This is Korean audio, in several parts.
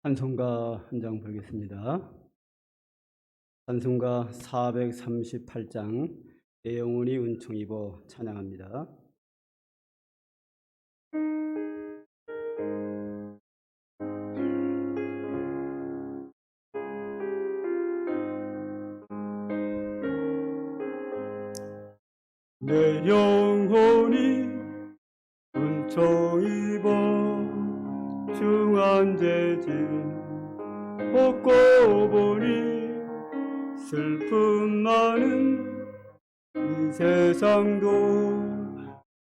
찬송가 한 장 부르겠습니다. 찬송가 438장 내 영혼이 은총 입어 찬양합니다. 내 영혼이 은총 입어 중한 죄짐 벗고 보니 슬픔 많은 이 세상도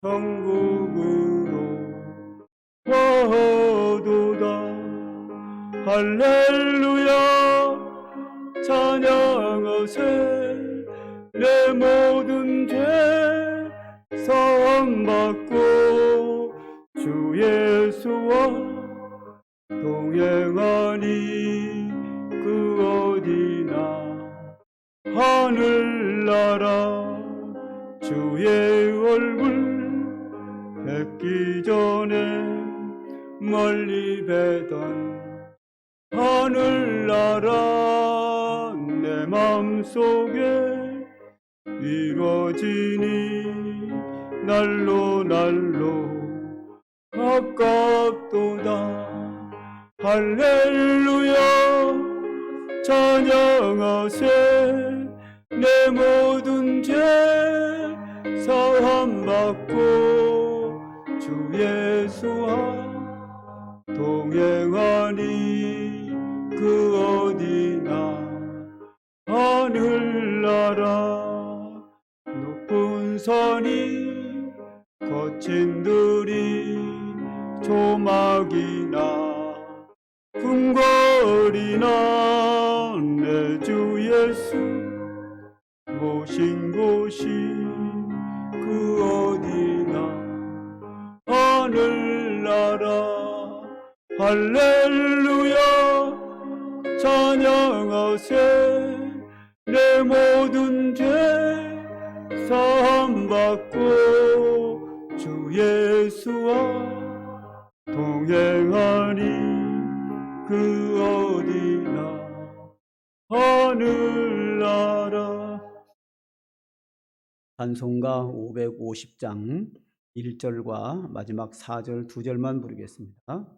천국으로 와도다. 할렐루야 찬양하세. 내 모든 죄 사함받고 주 예수와 동행하니 그 어디나 하늘나라. 주의 얼굴 뵙기 전에 멀리 뵈던 하늘나라 내 맘속에 이루어지니 날로 가깝도다. 할렐루야 찬양하세. 내 모든 죄 사함받고 주 예수와 동행하니 그 어디나 하늘나라. 높은 산이 거친 들이 조막이나 궁궐이나 내 주 예수 모신 곳이 그 어디나 하늘나라. 할렐루야 찬양하세. 내 모든 죄 사함받고 주 예수와 동행하니 그 어디나 하늘나라. 찬송가 550장 1절과 마지막 4절 2절만 부르겠습니다.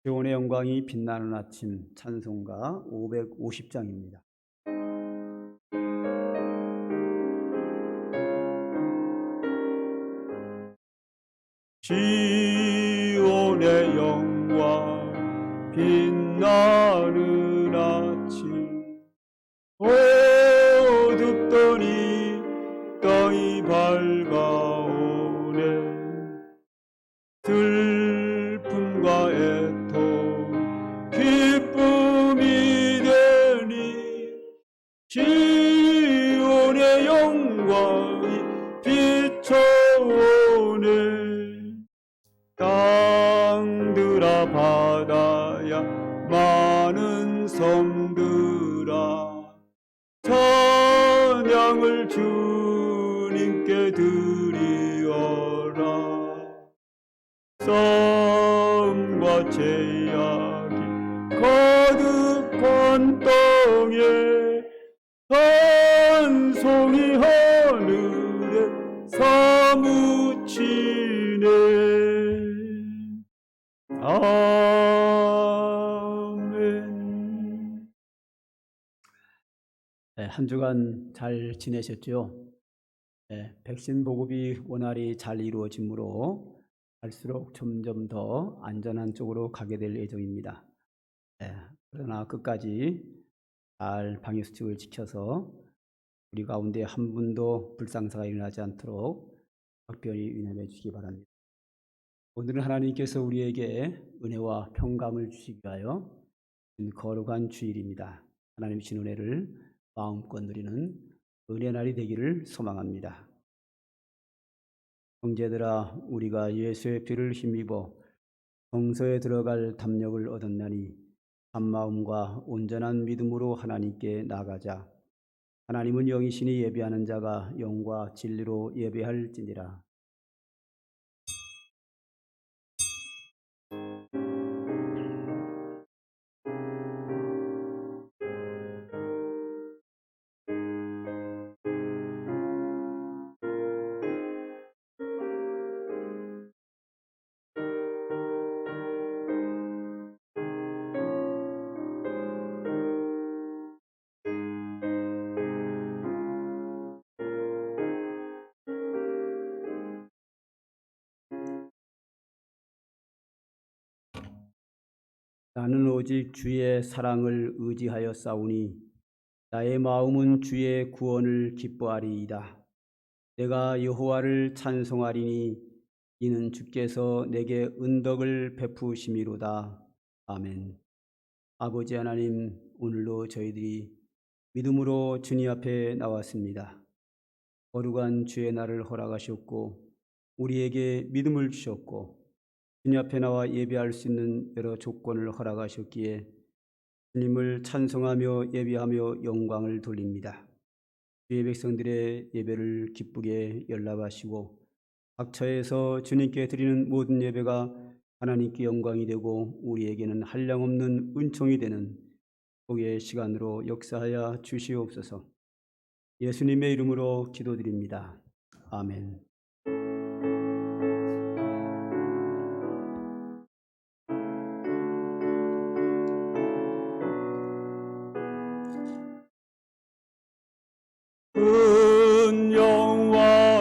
구원의 영광이 빛나는 아침 찬송가 550장입니다. 시온의 영광 빛나는 아침 어둡더니 땅이 밝아오네. 슬픔과 애통 기쁨이 되니 시온의 영광이 비춰오네. 땅들아 바다야 많은 섬들아 찬양을 주님께 드리어라. 싸움과 제약이 가득한 땅에 찬송이 하늘에 사무치네. 아멘. 네, 한 주간 잘 지내셨죠? 네, 백신 보급이 원활히 잘 이루어지므로 갈수록 점점 더 안전한 쪽으로 가게 될 예정입니다. 네, 그러나 끝까지 잘 방역수칙을 지켜서 우리 가운데 한 분도 불상사가 일어나지 않도록 각별히 유념해 주시기 바랍니다. 오늘은 하나님께서 우리에게 은혜와 평강을 주시기 위하여 거룩한 주일입니다. 하나님 주신 은혜를 마음껏 누리는 은혜날이 되기를 소망합니다. 형제들아, 우리가 예수의 피를 힘입어 성소에 들어갈 담력을 얻었나니 한마음과 온전한 믿음으로 하나님께 나가자. 하나님은 영이시니 예배하는 자가 영과 진리로 예배할지니라. 나는 오직 주의 사랑을 의지하여 싸우니 나의 마음은 주의 구원을 기뻐하리이다. 내가 여호와를 찬송하리니 이는 주께서 내게 은덕을 베푸심이로다. 아멘. 아버지 하나님, 오늘도 저희들이 믿음으로 주님 앞에 나왔습니다. 거룩한 주의 날을 허락하셨고 우리에게 믿음을 주셨고 주님 앞에 나와 예배할 수 있는 여러 조건을 허락하셨기에 주님을 찬송하며 예배하며 영광을 돌립니다. 주의 백성들의 예배를 기쁘게 연락하시고 각처에서 주님께 드리는 모든 예배가 하나님께 영광이 되고 우리에게는 한량없는 은총이 되는 복의 시간으로 역사하여 주시옵소서. 예수님의 이름으로 기도드립니다. 아멘.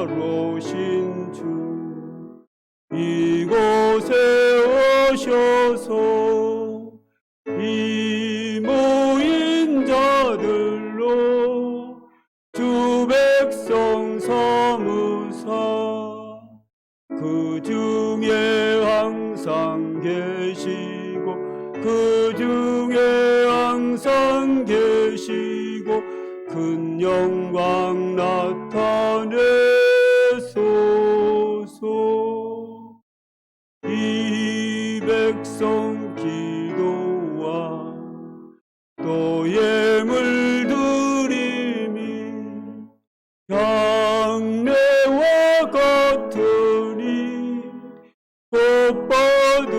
영화로우신 주 이곳에 오셔서 이 모인 자들로 주 백성 삼으사 그 중에 항상 계시고 그 중에 항상 계시고 큰 영광 나타내소서. 이 백성 기도와 또 예물 드림이 향내와 같으니 복 받으옵소서.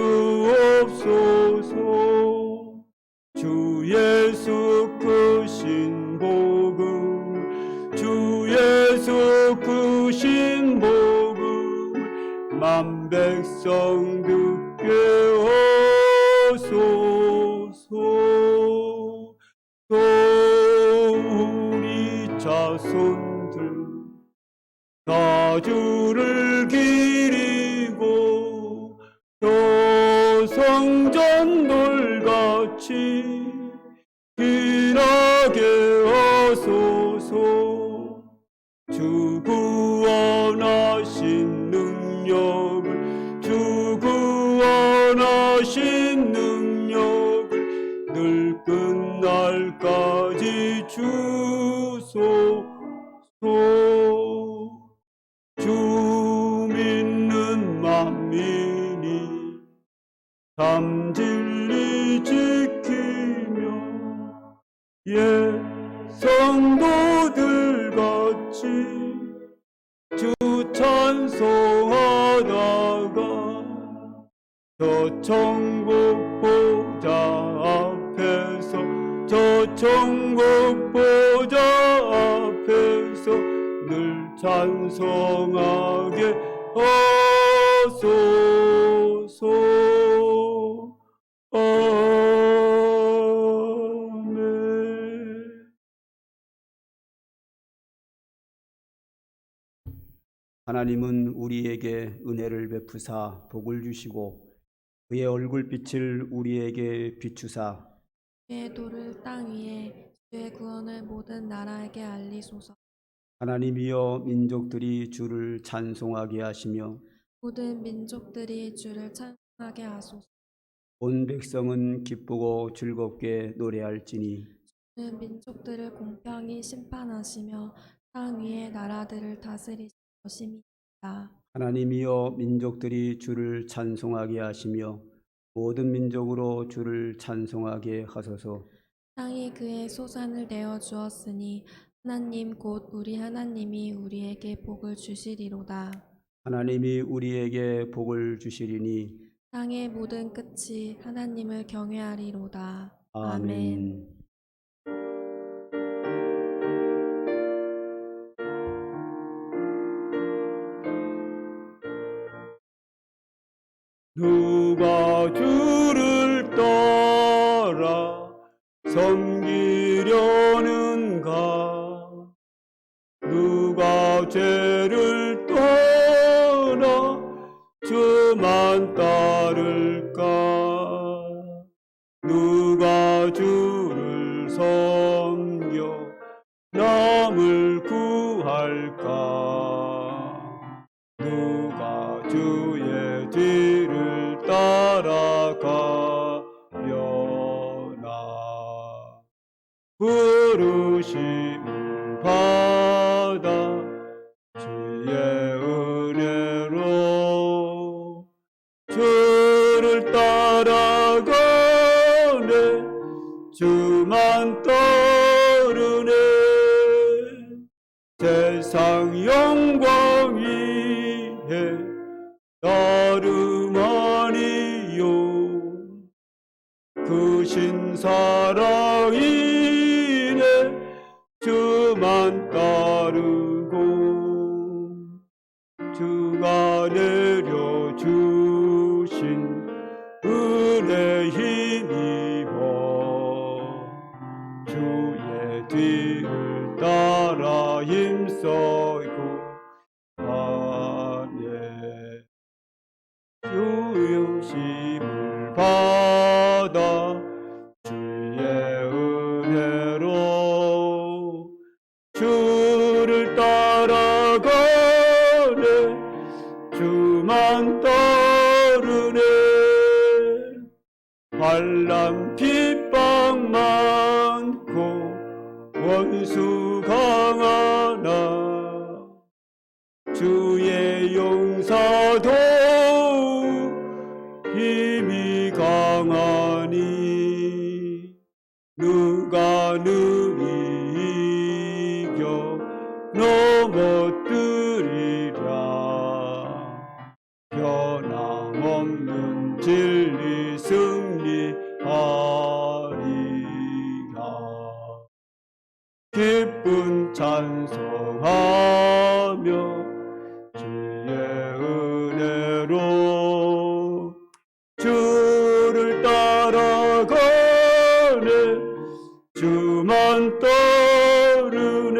주 예수 크신 복음 주 예수 크신 복음 만 백성 듣게 하소서. 또 우리 자손들 다 주를 기리고 또 성전 돌같이 빛나게 하소서. 주 구원하신 능력을 주 구원하신 능력을 늘 끝날까지 주소서. 주 믿는 만민이 참 진리 지키며 성도들같이 주 찬송하다가 저 천국 보좌 앞에서 저 천국 보좌 앞에서 늘 찬송하게 하소서. 아멘. 하나님은 우리에게 은혜를 베푸사 복을 주시고 그의 얼굴빛을 우리에게 비추사 주의 도를 땅 위에 주의 구원을 모든 나라에게 알리소서. 하나님이여 민족들이 주를 찬송하게 하시며 모든 민족들이 주를 찬송하게 하소서. 온 백성은 기쁘고 즐겁게 노래할지니 주는 민족들을 공평히 심판하시며 땅 위의 나라들을 다스리실 것입니다. 하나님이여 민족들이 주를 찬송하게 하시며 모든 민족으로 주를 찬송하게 하소서. 땅이 그의 소산을 내어 주었으니 하나님 곧 우리 하나님이 우리에게 복을 주시리로다. 하나님이 우리에게 복을 주시리니 땅의 모든 끝이 하나님을 경외하리로다. 아멘. 누가 주를 따라 섬기려는가? 누가 죄를 떠나 주만 따를까? 누가 주를 섬겨 남을 구할까? 누가 주의 뒤를 따라가려나? 부르심을 받아 주의 은혜로 주를 따라가네. 주만 따르네. 세상 영광 위에 따름 아니요. 크신 사랑이네. 주만 따르고 주가 내려주신 은혜 힘입어 주의 뒤를 따라 힘써고 하네. 주의 심을 받아 주의 은혜로 주를 따라가네. 주만 따르네. 환난 핍박 많고 원수 강하나 주의 용사도 힘이 강하니 누가 능히 이겨 넘어뜨리랴. 변함없는 진리 승리하리라. 기쁜 찬송하며 주의 은혜로 주를 따라가네. 주만 따르네.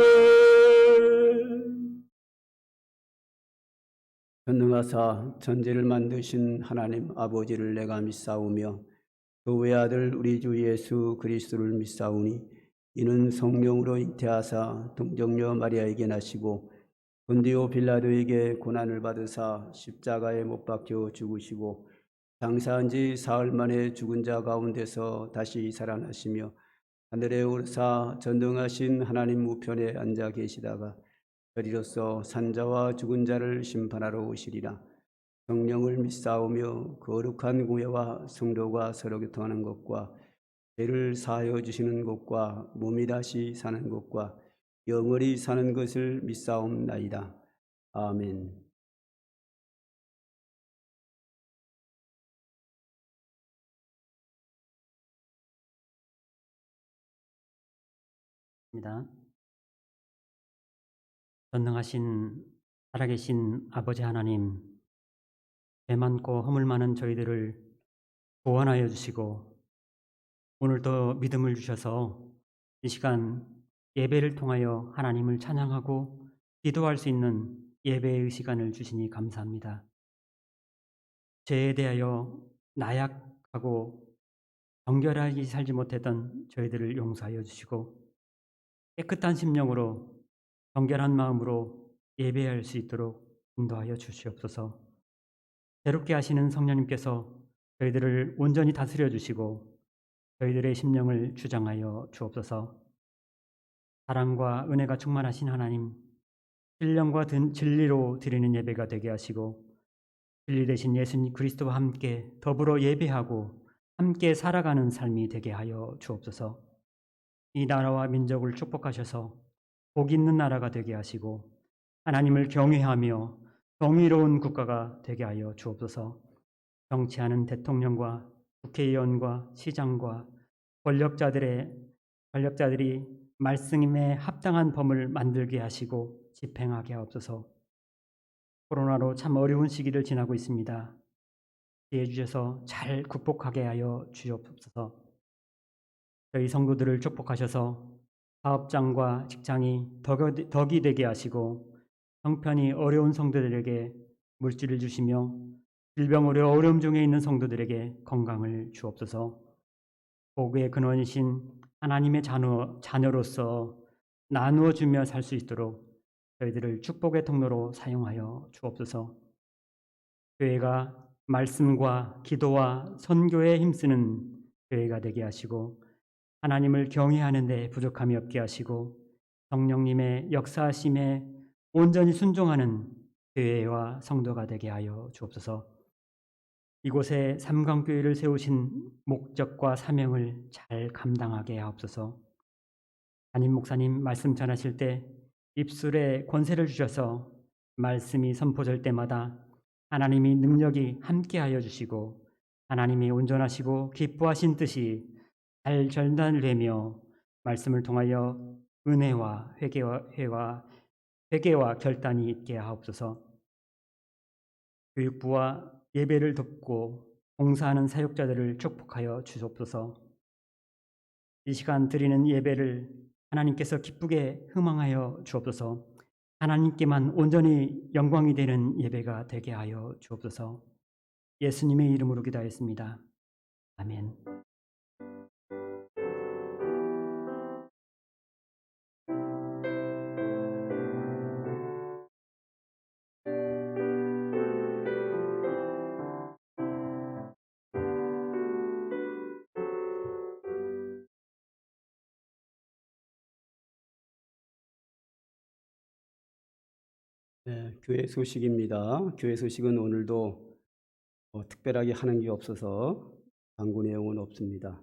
전능하사 천지를 만드신 하나님 아버지를 내가 믿사오며 그 외아들 우리 주 예수 그리스도를 믿사오니 이는 성령으로 잉태하사 동정녀 마리아에게 나시고 본디오 빌라도에게 고난을 받으사 십자가에 못 박혀 죽으시고 장사한 지 사흘 만에 죽은 자 가운데서 다시 살아나시며 하늘에 오르사 전능하신 하나님 우편에 앉아 계시다가 저리로서 산자와 죽은 자를 심판하러 오시리라. 성령을 믿사오며 거룩한 구회와 성도가 서로 교통하는 것과 죄를 사하여 주시는 것과 몸이 다시 사는 것과 영원히 사는 것을 믿사옵나이다. 아멘. 입니다. 전능하신 살아계신 아버지 하나님, 죄 많고 허물 많은 저희들을 구원하여 주시고 오늘도 믿음을 주셔서 이 시간 예배를 통하여 하나님을 찬양하고 기도할 수 있는 예배의 시간을 주시니 감사합니다. 죄에 대하여 나약하고 정결하게 살지 못했던 저희들을 용서하여 주시고 깨끗한 심령으로 정결한 마음으로 예배할 수 있도록 인도하여 주시옵소서. 새롭게 하시는 성령님께서 저희들을 온전히 다스려 주시고 저희들의 심령을 주장하여 주옵소서. 사랑과 은혜가 충만하신 하나님, 신령과 진리로 드리는 예배가 되게 하시고 진리 되신 예수님 그리스도와 함께 더불어 예배하고 함께 살아가는 삶이 되게 하여 주옵소서. 이 나라와 민족을 축복하셔서 복 있는 나라가 되게 하시고 하나님을 경외하며 정의로운 국가가 되게 하여 주옵소서. 정치하는 대통령과 국회의원과 시장과 권력자들이 말씀에 합당한 법을 만들게 하시고 집행하게 하옵소서. 코로나로 참 어려운 시기를 지나고 있습니다. 지혜 주셔서 잘 극복하게 하여 주옵소서. 저희 성도들을 축복하셔서 사업장과 직장이 덕이 되게 하시고 형편이 어려운 성도들에게 물질을 주시며 질병으로 어려움 중에 있는 성도들에게 건강을 주옵소서. 복의 근원이신 하나님의 자녀로서 나누어 주며 살 수 있도록 저희들을 축복의 통로로 사용하여 주옵소서. 교회가 말씀과 기도와 선교에 힘쓰는 교회가 되게 하시고 하나님을 경외하는 데 부족함이 없게 하시고 성령님의 역사하심에 온전히 순종하는 교회와 성도가 되게 하여 주옵소서. 이곳에 삼강교회를 세우신 목적과 사명을 잘 감당하게 하옵소서. 담임 목사님 말씀 전하실 때 입술에 권세를 주셔서 말씀이 선포될 때마다 하나님이 능력이 함께하여 주시고 하나님이 온전하시고 기뻐하신 뜻이 잘 전달되며 말씀을 통하여 은혜와 회개와 결단이 있게 하옵소서. 교육부와 예배를 돕고 봉사하는 사역자들을 축복하여 주옵소서. 이 시간 드리는 예배를 하나님께서 기쁘게 흥망하여 주옵소서. 하나님께만 온전히 영광이 되는 예배가 되게 하여 주옵소서. 예수님의 이름으로 기도하였습니다. 아멘. 네, 교회 소식입니다. 교회 소식은 오늘도 특별하게 하는 게 없어서 광고 내용은 없습니다.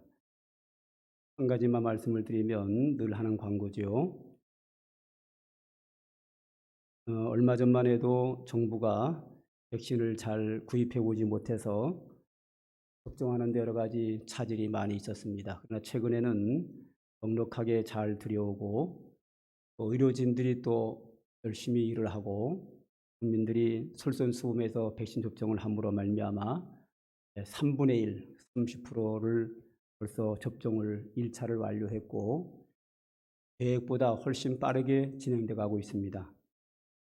한 가지만 말씀을 드리면 늘 하는 광고죠. 얼마 전만 해도 정부가 백신을 잘 구입해 오지 못해서 걱정하는 데 여러 가지 차질이 많이 있었습니다. 그러나 최근에는 넉넉하게 잘 들여오고 의료진들이 또 열심히 일을 하고 국민들이 솔선수범해서 백신 접종을 함으로 말미암아 3분의 1, 30%를 벌써 접종을 1차를 완료했고 계획보다 훨씬 빠르게 진행돼 가고 있습니다.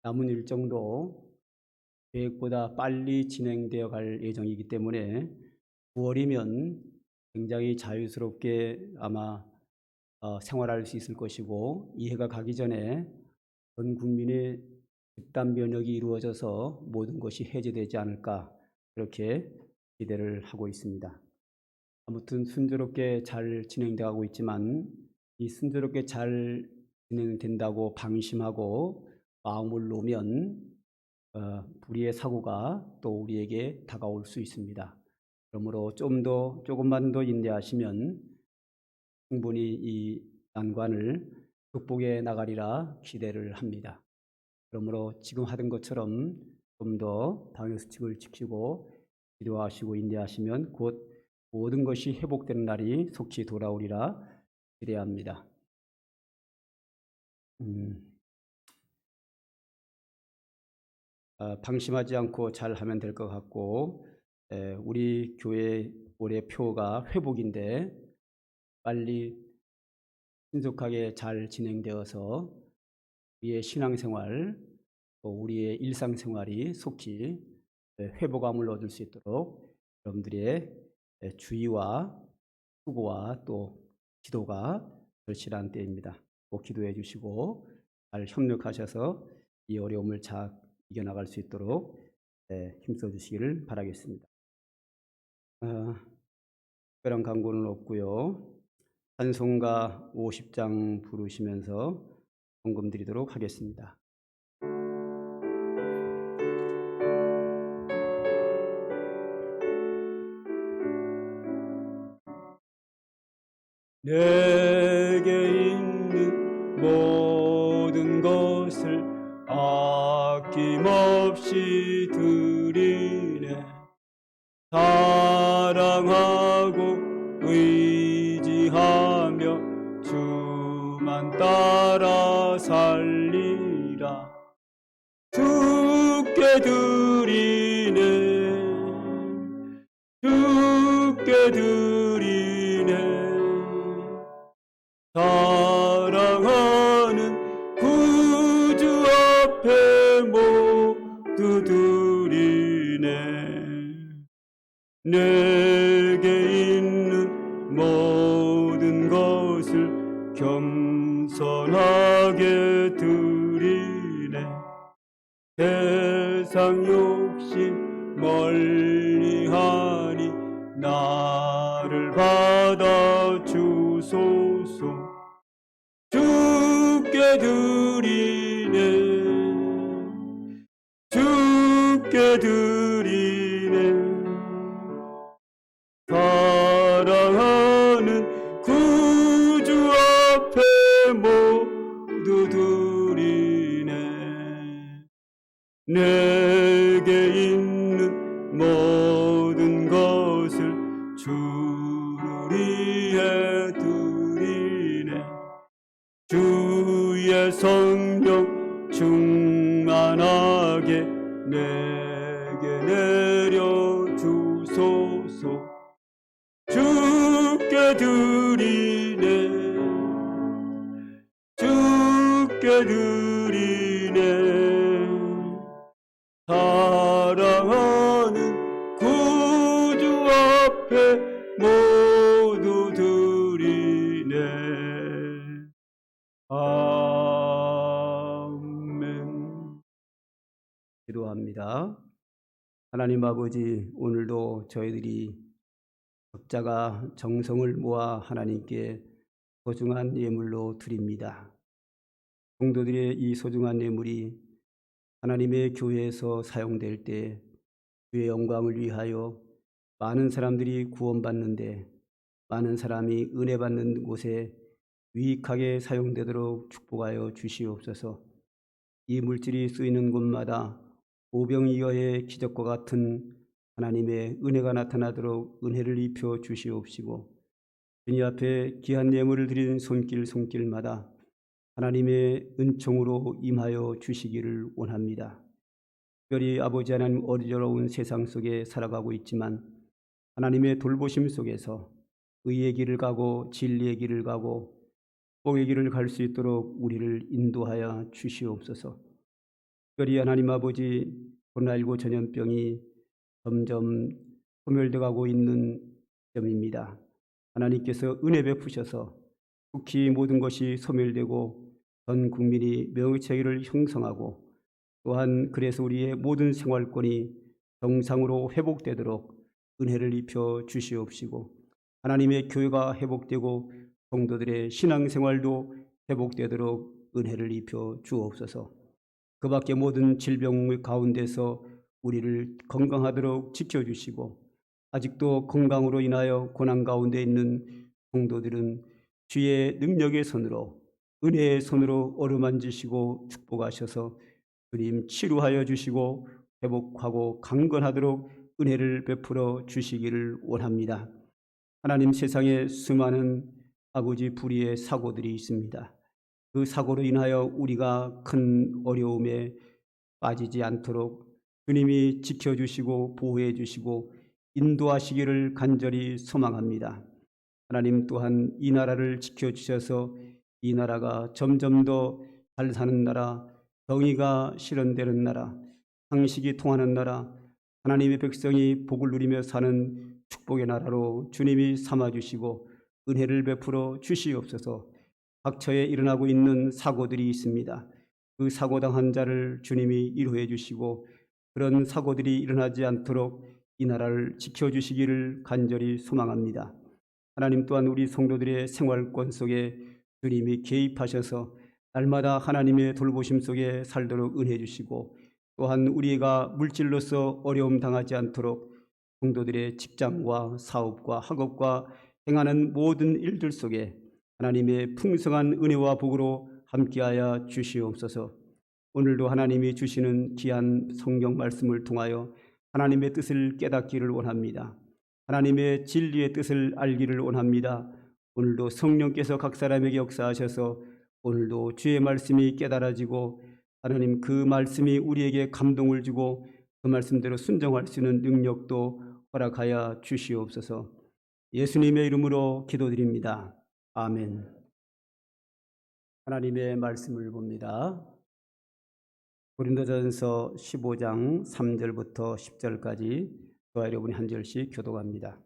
남은 일정도 계획보다 빨리 진행되어 갈 예정이기 때문에 9월이면 굉장히 자유스럽게 아마 생활할 수 있을 것이고 이해가 가기 전에 전 국민의 집단 면역이 이루어져서 모든 것이 해제되지 않을까 그렇게 기대를 하고 있습니다. 아무튼 순조롭게 잘 진행되고 있지만 이 순조롭게 잘 진행된다고 방심하고 마음을 놓으면 불의의 사고가 또 우리에게 다가올 수 있습니다. 그러므로 조금만 더 인내하시면 충분히 이 난관을 극복해 나가리라 기대를 합니다. 그러므로 지금 하던 것처럼 좀 더 방역수칙을 지키고 기도하시고 인내하시면 곧 모든 것이 회복되는 날이 속히 돌아오리라 기대합니다. 방심하지 않고 잘 하면 될 것 같고 우리 교회 올해 표가 회복인데 빨리 신속하게 잘 진행되어서 우리의 신앙생활 또 우리의 일상생활이 속히 회복감을 얻을 수 있도록 여러분들의 주의와 수고와 또 기도가 절실한 때입니다. 꼭 기도해 주시고 잘 협력하셔서 이 어려움을 잘 이겨나갈 수 있도록 힘써 주시기를 바라겠습니다. 특별한 광고는 없고요. 찬송가 50장 부르시면서 헌금 드리도록 하겠습니다. 내게 있는 모든 것을 아낌없이 드리네. 사랑하고 의지하며 주만 따라 살리라. 주께 드리네. 주께 드리네. 사랑하는 구주 앞에 모두 드리네. 내게 있는 겸손하게 드리네. 세상 욕심 멀리하니 나를 받아 주소서. 주께 드리네, 주께 드리네. 사랑하는 구주 앞에 모두 드리네. 내게 있는 모든 것을 주를 위해 드리네. 주의 성령 충만하게 내게 내려 주소서. 주께 드리네, 주께 드리네. 사랑하는 구주 앞에 모두 드리네. 아멘. 기도합니다. 하나님 아버지, 오늘도 저희들이 각자가 정성을 모아 하나님께 소중한 예물로 드립니다. 성도들의 이 소중한 예물이 하나님의 교회에서 사용될 때 주의 영광을 위하여 많은 사람들이 구원받는데, 많은 사람이 은혜 받는 곳에 유익하게 사용되도록 축복하여 주시옵소서. 이 물질이 쓰이는 곳마다 오병이어의 기적과 같은 하나님의 은혜가 나타나도록 은혜를 입혀 주시옵시고, 주님 앞에 귀한 예물을 드린 손길마다 하나님의 은총으로 임하여 주시기를 원합니다. 특별히 아버지 하나님, 어리저러운 세상 속에 살아가고 있지만 하나님의 돌보심 속에서 의의 길을 가고 진리의 길을 가고 복의 길을 갈 수 있도록 우리를 인도하여 주시옵소서. 특별히 하나님 아버지, 코로나19 전염병이 점점 소멸돼 가고 있는 점입니다. 하나님께서 은혜 베푸셔서 국히 모든 것이 소멸되고 전 국민이 명예체계를 형성하고, 또한 그래서 우리의 모든 생활권이 정상으로 회복되도록 은혜를 입혀 주시옵시고, 하나님의 교회가 회복되고 성도들의 신앙생활도 회복되도록 은혜를 입혀 주옵소서. 그 밖에 모든 질병 가운데서 우리를 건강하도록 지켜주시고, 아직도 건강으로 인하여 고난 가운데 있는 성도들은 주의 능력의 손으로, 은혜의 손으로 어루만지시고 축복하셔서 주님 치료하여 주시고 회복하고 강건하도록 은혜를 베풀어 주시기를 원합니다. 하나님, 세상에 수많은 아버지 불의의 사고들이 있습니다. 그 사고로 인하여 우리가 큰 어려움에 빠지지 않도록 주님이 지켜주시고 보호해 주시고 인도하시기를 간절히 소망합니다. 하나님, 또한 이 나라를 지켜주셔서 이 나라가 점점 더 잘 사는 나라, 정의가 실현되는 나라, 상식이 통하는 나라, 하나님의 백성이 복을 누리며 사는 축복의 나라로 주님이 삼아주시고 은혜를 베풀어 주시옵소서. 각처에 일어나고 있는 사고들이 있습니다. 그 사고당한 자를 주님이 위로해 주시고 그런 사고들이 일어나지 않도록 이 나라를 지켜주시기를 간절히 소망합니다. 하나님, 또한 우리 성도들의 생활권 속에 주님이 개입하셔서 날마다 하나님의 돌보심 속에 살도록 은혜해 주시고, 또한 우리가 물질로서 어려움 당하지 않도록 성도들의 직장과 사업과 학업과 행하는 모든 일들 속에 하나님의 풍성한 은혜와 복으로 함께하여 주시옵소서. 오늘도 하나님이 주시는 귀한 성경 말씀을 통하여 하나님의 뜻을 깨닫기를 원합니다. 하나님의 진리의 뜻을 알기를 원합니다. 오늘도 성령께서 각 사람에게 역사하셔서 오늘도 주의 말씀이 깨달아지고 하나님, 그 말씀이 우리에게 감동을 주고 그 말씀대로 순종할 수 있는 능력도 허락하여 주시옵소서. 예수님의 이름으로 기도드립니다. 아멘. 하나님의 말씀을 봅니다. 고린도전서 15장 3절부터 10절까지 저와 여러분이 한 절씩 교독합니다.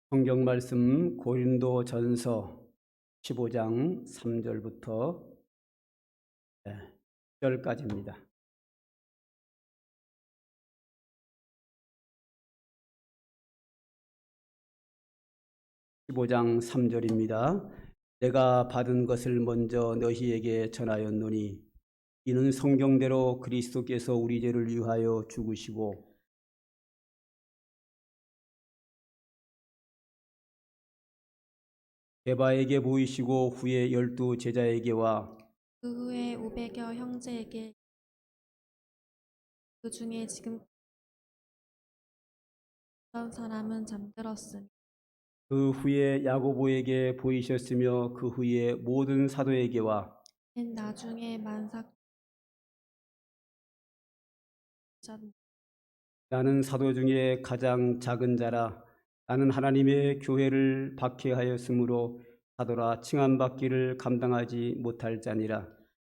성경 말씀 고린도전서 15장 3절부터 10절까지입니다. (15장 3절입니다) 내가 받은 것을 먼저 너희에게 전하였노니 이는 성경대로 그리스도께서 우리 죄를 위하여 죽으시고 게바에게 보이시고 후에 12 제자에게와 그 후에 500여 형제에게 그 중에 지금 어떤 사람은 잠들었으니 그 후에 야고보에게 보이셨으며 그 후에 모든 사도에게와 맨 나중에 만삭 나는 사도 중에 가장 작은 자라. 나는 하나님의 교회를 박해하였으므로 사도라 칭함받기를 감당하지 못할 자니라.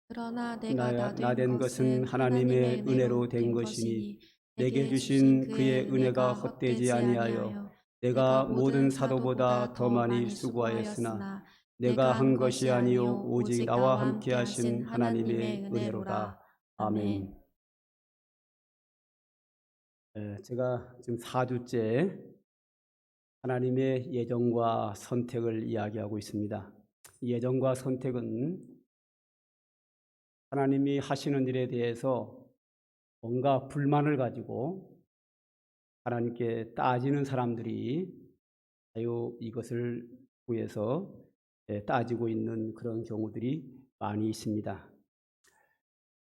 그러나 내가 나된 것은 하나님의 은혜로 된 것이니 내게 주신 그의 은혜가 헛되지 아니하여 내가 모든 사도보다 더 많이 수고하였으나 내가 한 것이 아니요 오직 나와 함께 하신 하나님의 은혜로다. 아멘. 제가 지금 4주째 하나님의 예정과 선택을 이야기하고 있습니다. 예정과 선택은 하나님이 하시는 일에 대해서 뭔가 불만을 가지고 하나님께 따지는 사람들이 자유 이것을 구해서 따지고 있는 그런 경우들이 많이 있습니다.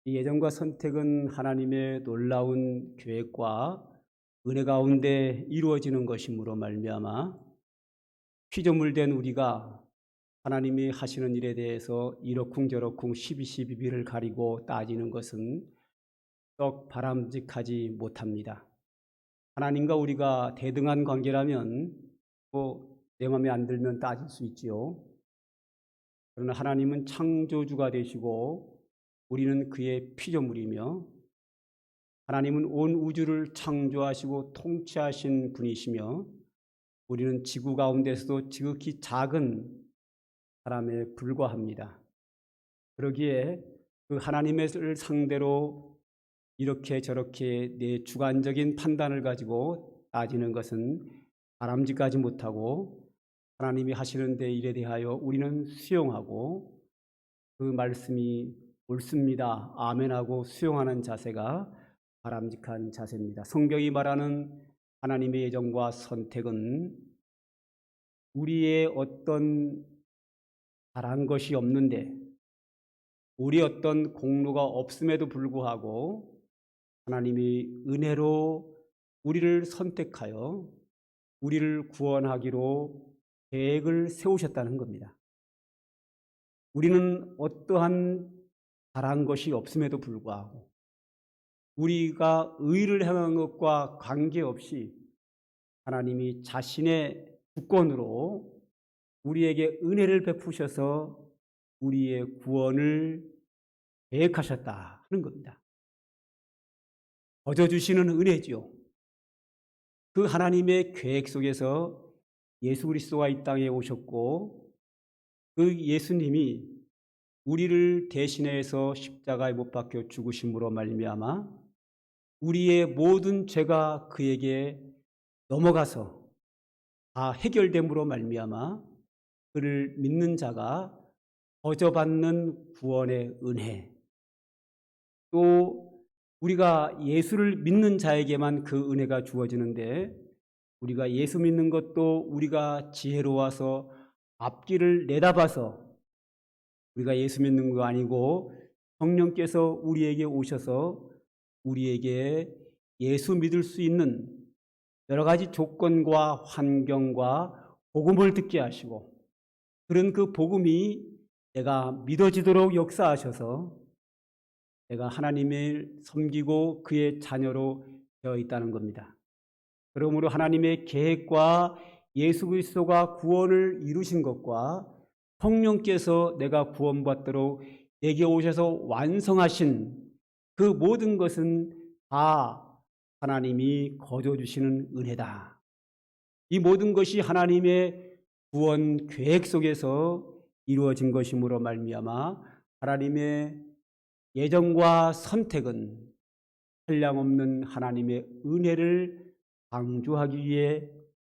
이 예정과 선택은 하나님의 놀라운 계획과 은혜 가운데 이루어지는 것이므로 말미암아 피조물된 우리가 하나님이 하시는 일에 대해서 이러쿵저러쿵 시비시비비를 가리고 따지는 것은 썩 바람직하지 못합니다. 하나님과 우리가 대등한 관계라면 내 마음에 안 들면 따질 수 있지요. 그러나 하나님은 창조주가 되시고 우리는 그의 피조물이며 하나님은 온 우주를 창조하시고 통치하신 분이시며 우리는 지구 가운데서도 지극히 작은 사람에 불과합니다. 그러기에 그 하나님을 상대로 이렇게 저렇게 내 주관적인 판단을 가지고 따지는 것은 바람직하지 못하고 하나님이 하시는 데 일에 대하여 우리는 수용하고 그 말씀이 옳습니다. 아멘하고 수용하는 자세가 바람직한 자세입니다. 성경이 말하는 하나님의 예정과 선택은 우리의 어떤 잘한 것이 없는데 우리 어떤 공로가 없음에도 불구하고 하나님이 은혜로 우리를 선택하여 우리를 구원하기로 계획을 세우셨다는 겁니다. 우리는 어떠한 잘한 것이 없음에도 불구하고 우리가 의를 행한 것과 관계없이 하나님이 자신의 주권으로 우리에게 은혜를 베푸셔서 우리의 구원을 계획하셨다 하는 겁니다. 거저주시는 은혜지요. 그 하나님의 계획 속에서 예수 그리스도가 이 땅에 오셨고 그 예수님이 우리를 대신해서 십자가에 못 박혀 죽으심으로 말미암아 우리의 모든 죄가 그에게 넘어가서 다 해결됨으로 말미암아 그를 믿는 자가 거저받는 구원의 은혜, 또 우리가 예수를 믿는 자에게만 그 은혜가 주어지는데 우리가 예수 믿는 것도 우리가 지혜로워서 앞길을 내다봐서 우리가 예수 믿는 거 아니고 성령께서 우리에게 오셔서 우리에게 예수 믿을 수 있는 여러 가지 조건과 환경과 복음을 듣게 하시고 그런 그 복음이 내가 믿어지도록 역사하셔서 내가 하나님을 섬기고 그의 자녀로 되어 있다는 겁니다. 그러므로 하나님의 계획과 예수 그리스도가 구원을 이루신 것과 성령께서 내가 구원받도록 내게 오셔서 완성하신 그 모든 것은 다 하나님이 거저 주시는 은혜다. 이 모든 것이 하나님의 구원 계획 속에서 이루어진 것이므로 말미암아 하나님의 예정과 선택은 한량없는 하나님의 은혜를 강조하기 위해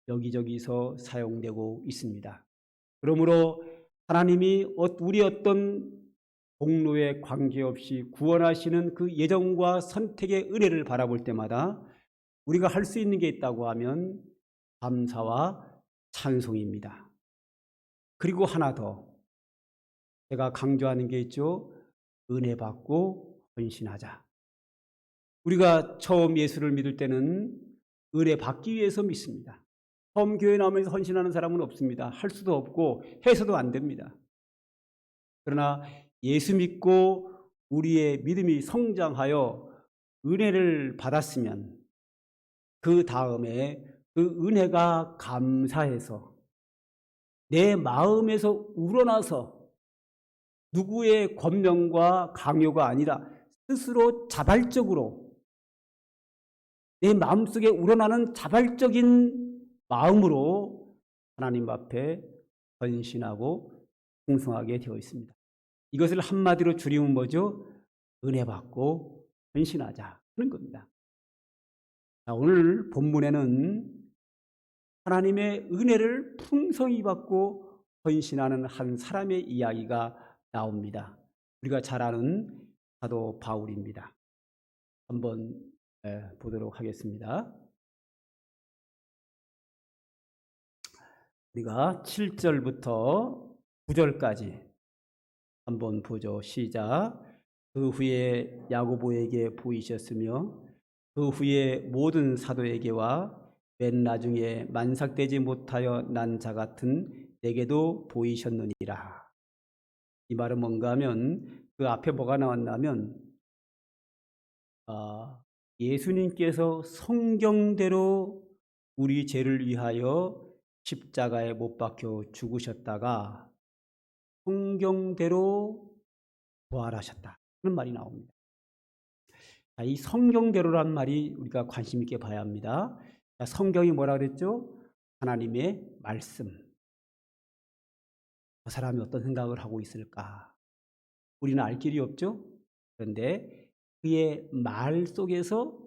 여기저기서 사용되고 있습니다. 그러므로 하나님이 우리 어떤 공로에 관계없이 구원하시는 그 예정과 선택의 은혜를 바라볼 때마다 우리가 할 수 있는 게 있다고 하면 감사와 찬송입니다. 그리고 하나 더 제가 강조하는 게 있죠. 은혜 받고 헌신하자. 우리가 처음 예수를 믿을 때는 은혜 받기 위해서 믿습니다. 처음 교회 나오면서 헌신하는 사람은 없습니다. 할 수도 없고 해서도 안 됩니다. 그러나 예수 믿고 우리의 믿음이 성장하여 은혜를 받았으면 그 다음에 그 은혜가 감사해서 내 마음에서 우러나서 누구의 권명과 강요가 아니라 스스로 자발적으로 내 마음속에 우러나는 자발적인 마음으로 하나님 앞에 헌신하고 충성하게 되어 있습니다. 이것을 한마디로 줄이면 뭐죠? 은혜 받고 헌신하자 하는 겁니다. 자, 오늘 본문에는 하나님의 은혜를 풍성히 받고 헌신하는 한 사람의 이야기가 나옵니다. 우리가 잘 아는 사도 바울입니다. 한번 보도록 하겠습니다. 우리가 7절부터 9절까지 한번 보죠. 시작. 그 후에 야고보에게 보이셨으며 그 후에 모든 사도에게와 맨 나중에 만삭되지 못하여 난 자 같은 내게도 보이셨느니라. 이 말은 뭔가 하면 그 앞에 뭐가 나왔냐면 예수님께서 성경대로 우리 죄를 위하여 십자가에 못 박혀 죽으셨다가 성경대로 부활하셨다 하는 말이 나옵니다. 자, 이 성경대로란 말이 우리가 관심 있게 봐야 합니다. 자, 성경이 뭐라 그랬죠? 하나님의 말씀. 그 사람이 어떤 생각을 하고 있을까? 우리는 알 길이 없죠? 그런데 그의 말 속에서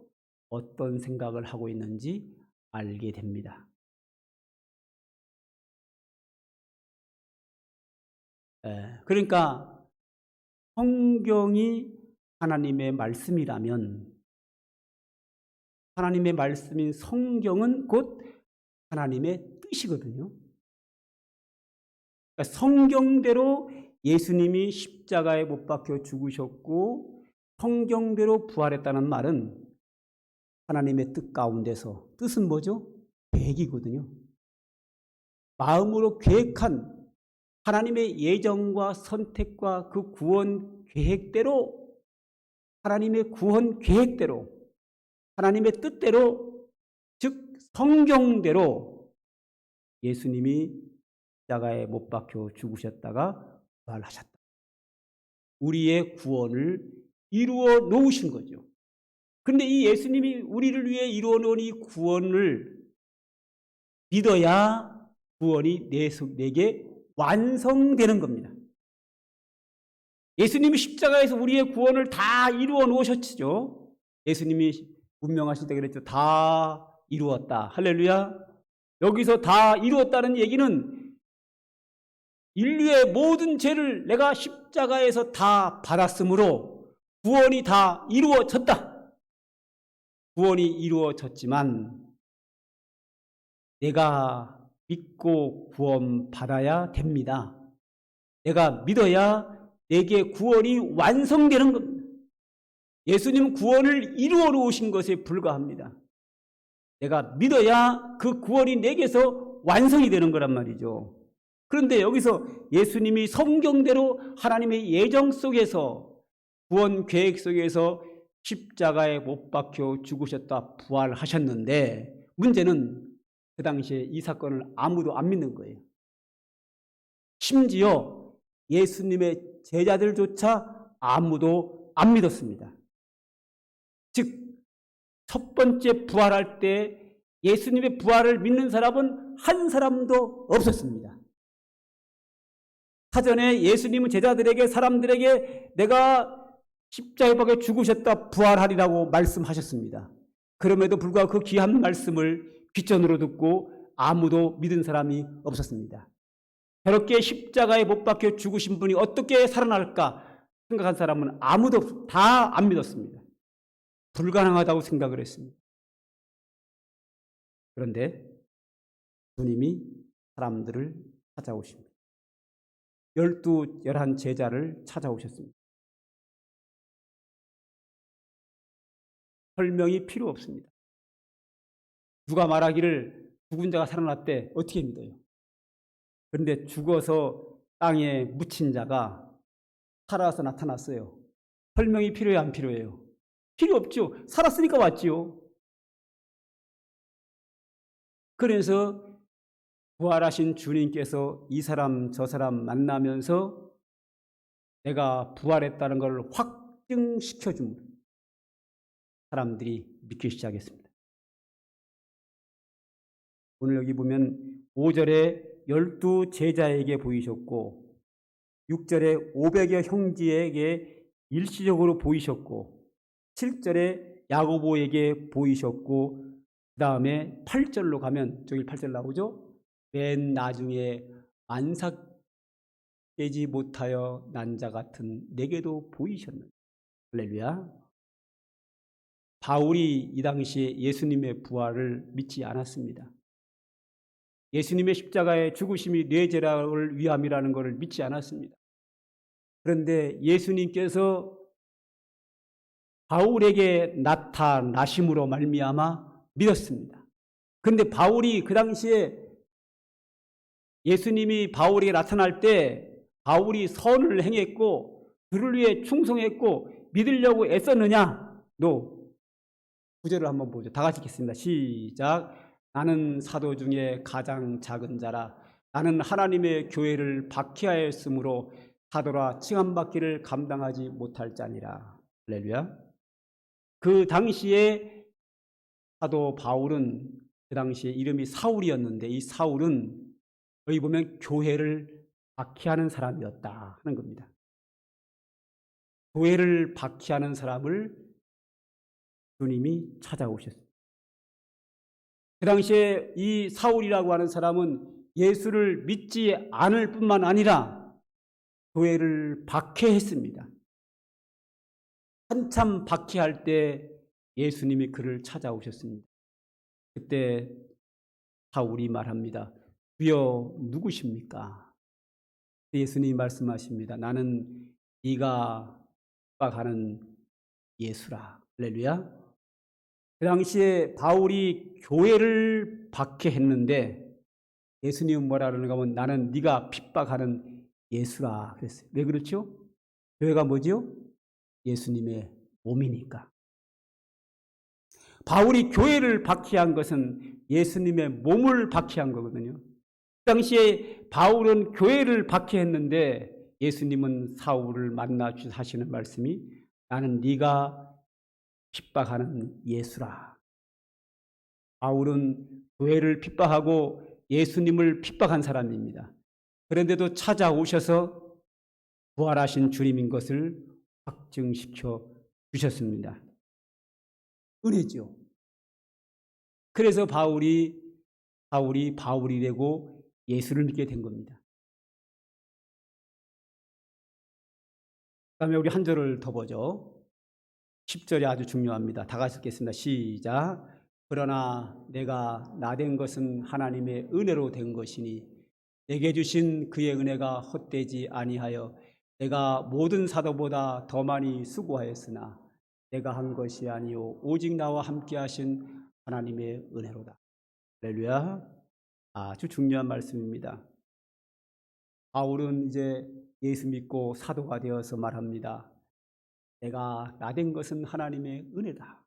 어떤 생각을 하고 있는지 알게 됩니다. 그러니까 성경이 하나님의 말씀이라면 하나님의 말씀인 성경은 곧 하나님의 뜻이거든요. 그러니까 성경대로 예수님이 십자가에 못 박혀 죽으셨고 성경대로 부활했다는 말은 하나님의 뜻 가운데서, 뜻은 뭐죠? 계획이거든요. 마음으로 계획한 하나님의 예정과 선택과 그 구원 계획대로, 하나님의 구원 계획대로, 하나님의 뜻대로, 즉 성경대로 예수님이 십자가에 못 박혀 죽으셨다가 부활하셨다. 우리의 구원을 이루어 놓으신 거죠. 그런데 이 예수님이 우리를 위해 이루어 놓은 이 구원을 믿어야 구원이 내게 완성되는 겁니다. 예수님이 십자가에서 우리의 구원을 다 이루어 놓으셨죠. 예수님이 운명하실 때 그랬죠. 다 이루었다. 할렐루야. 여기서 다 이루었다는 얘기는 인류의 모든 죄를 내가 십자가에서 다 받았으므로 구원이 다 이루어졌다. 구원이 이루어졌지만 내가 믿고 구원 받아야 됩니다. 내가 믿어야 내게 구원이 완성되는 겁니다. 예수님은 구원을 이루어 놓으신 것에 불과합니다. 내가 믿어야 그 구원이 내게서 완성이 되는 거란 말이죠. 그런데 여기서 예수님이 성경대로 하나님의 예정 속에서 구원 계획 속에서 십자가에 못 박혀 죽으셨다 부활하셨는데 문제는 그 당시에 이 사건을 아무도 안 믿는 거예요. 심지어 예수님의 제자들조차 아무도 안 믿었습니다. 즉, 첫 번째 부활할 때 예수님의 부활을 믿는 사람은 한 사람도 없었습니다. 사전에 예수님은 제자들에게, 사람들에게 내가 십자가에 박혀 죽으셨다 부활하리라고 말씀하셨습니다. 그럼에도 불구하고 그 귀한 말씀을 귓전으로 듣고 아무도 믿은 사람이 없었습니다. 저렇게 십자가에 못 박혀 죽으신 분이 어떻게 살아날까 생각한 사람은 아무도 다 안 믿었습니다. 불가능하다고 생각을 했습니다. 그런데 주님이 사람들을 찾아오십니다. 11 제자를 찾아오셨습니다. 설명이 필요 없습니다. 누가 말하기를 죽은 자가 살아났대 어떻게 믿어요? 그런데 죽어서 땅에 묻힌 자가 살아서 나타났어요. 설명이 필요해요, 안 필요해요? 필요 없죠. 살았으니까 왔지요. 그래서 부활하신 주님께서 이 사람 저 사람 만나면서 내가 부활했다는 걸 확증시켜 줍니다. 사람들이 믿기 시작했습니다. 오늘 여기 보면 5절에 12 제자에게 보이셨고 6절에 500여 형제에게 일시적으로 보이셨고 7절에 야고보에게 보이셨고 그 다음에 8절로 가면 저기 8절 나오죠? 맨 나중에 만삭되지 못하여 난 자 같은 내게도 보이셨느냐. 할렐루야. 바울이 이 당시에 예수님의 부활을 믿지 않았습니다. 예수님의 십자가의 죽으심이 내 죄를 위함이라는 것을 믿지 않았습니다. 그런데 예수님께서 바울에게 나타나심으로 말미암아 믿었습니다. 그런데 바울이 그 당시에 예수님이 바울에게 나타날 때 바울이 선을 행했고 그를 위해 충성했고 믿으려고 애썼느냐? No. 9절을 한번 보죠. 다 같이 읽겠습니다. 시작. 나는 사도 중에 가장 작은 자라. 나는 하나님의 교회를 박해하였으므로 사도라 칭함받기를 감당하지 못할 자니라. 할렐루야. 그 당시에 사도 바울은 그 당시에 이름이 사울이었는데 이 사울은 여기 보면 교회를 박해하는 사람이었다 하는 겁니다. 교회를 박해하는 사람을 주님이 찾아오셨습니다. 그 당시에 이 사울이라고 하는 사람은 예수를 믿지 않을 뿐만 아니라 교회를 박해했습니다. 한참 박해할 때 예수님이 그를 찾아오셨습니다. 그때 사울이 말합니다. 주여 누구십니까? 예수님이 말씀하십니다. 나는 네가 핍박하는 예수라. 할렐루야. 그 당시에 바울이 교회를 박해했는데 예수님은 뭐라 그러는가 하면 나는 네가 핍박하는 예수라 그랬어요. 왜 그렇죠? 교회가 뭐죠? 예수님의 몸이니까. 바울이 교회를 박해한 것은 예수님의 몸을 박해한 거거든요. 그 당시에 바울은 교회를 박해했는데 예수님은 사울을 만나 주셔서 하시는 말씀이 나는 네가 핍박하는 예수라. 바울은 교회를 핍박하고 예수님을 핍박한 사람입니다. 그런데도 찾아오셔서 부활하신 주님인 것을 확증시켜 주셨습니다. 은혜죠. 그래서 바울이 바울이 되고 예수를 믿게 된 겁니다. 그 다음에 우리 한 절을 더 보죠. 10절이 아주 중요합니다. 다 같이 읽겠습니다. 시작. 그러나 내가 나된 것은 하나님의 은혜로 된 것이니 내게 주신 그의 은혜가 헛되지 아니하여 내가 모든 사도보다 더 많이 수고하였으나 내가 한 것이 아니요 오직 나와 함께 하신 하나님의 은혜로다. 할렐루야. 아주 중요한 말씀입니다. 바울은 이제 예수 믿고 사도가 되어서 말합니다. 내가 나된 것은 하나님의 은혜다.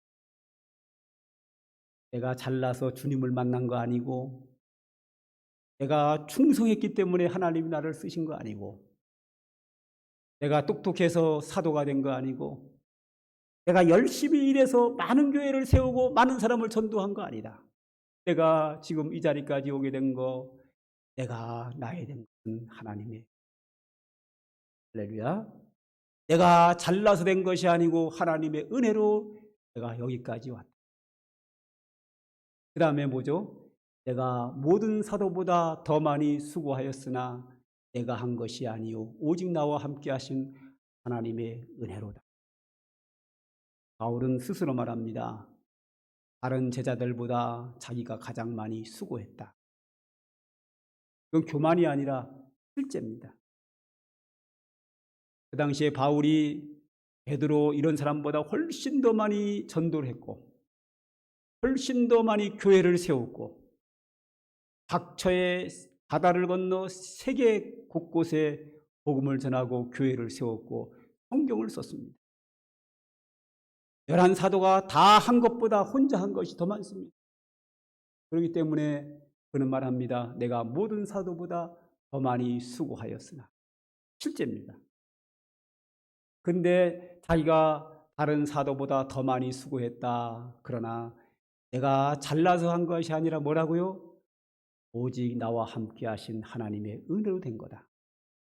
내가 잘나서 주님을 만난 거 아니고 내가 충성했기 때문에 하나님이 나를 쓰신 거 아니고 내가 똑똑해서 사도가 된 거 아니고 내가 열심히 일해서 많은 교회를 세우고 많은 사람을 전도한 거 아니다. 내가 지금 이 자리까지 오게 된 거, 내가 나게 된 것은 하나님의, 할렐루야. 내가 잘나서 된 것이 아니고 하나님의 은혜로 내가 여기까지 왔다. 그 다음에 뭐죠? 내가 모든 사도보다 더 많이 수고하였으나 내가 한 것이 아니요 오직 나와 함께 하신 하나님의 은혜로다. 바울은 스스로 말합니다. 다른 제자들보다 자기가 가장 많이 수고했다. 그건 교만이 아니라 실제입니다. 그 당시에 바울이 베드로 이런 사람보다 훨씬 더 많이 전도를 했고 훨씬 더 많이 교회를 세웠고 각처의 바다를 건너 세계 곳곳에 복음을 전하고 교회를 세웠고 성경을 썼습니다. 11사도가 다 한 것보다 혼자 한 것이 더 많습니다. 그렇기 때문에 그는 말합니다. 내가 모든 사도보다 더 많이 수고하였으나. 실제입니다. 근데 자기가 다른 사도보다 더 많이 수고했다. 그러나 내가 잘나서 한 것이 아니라 뭐라고요? 오직 나와 함께 하신 하나님의 은혜로 된 거다.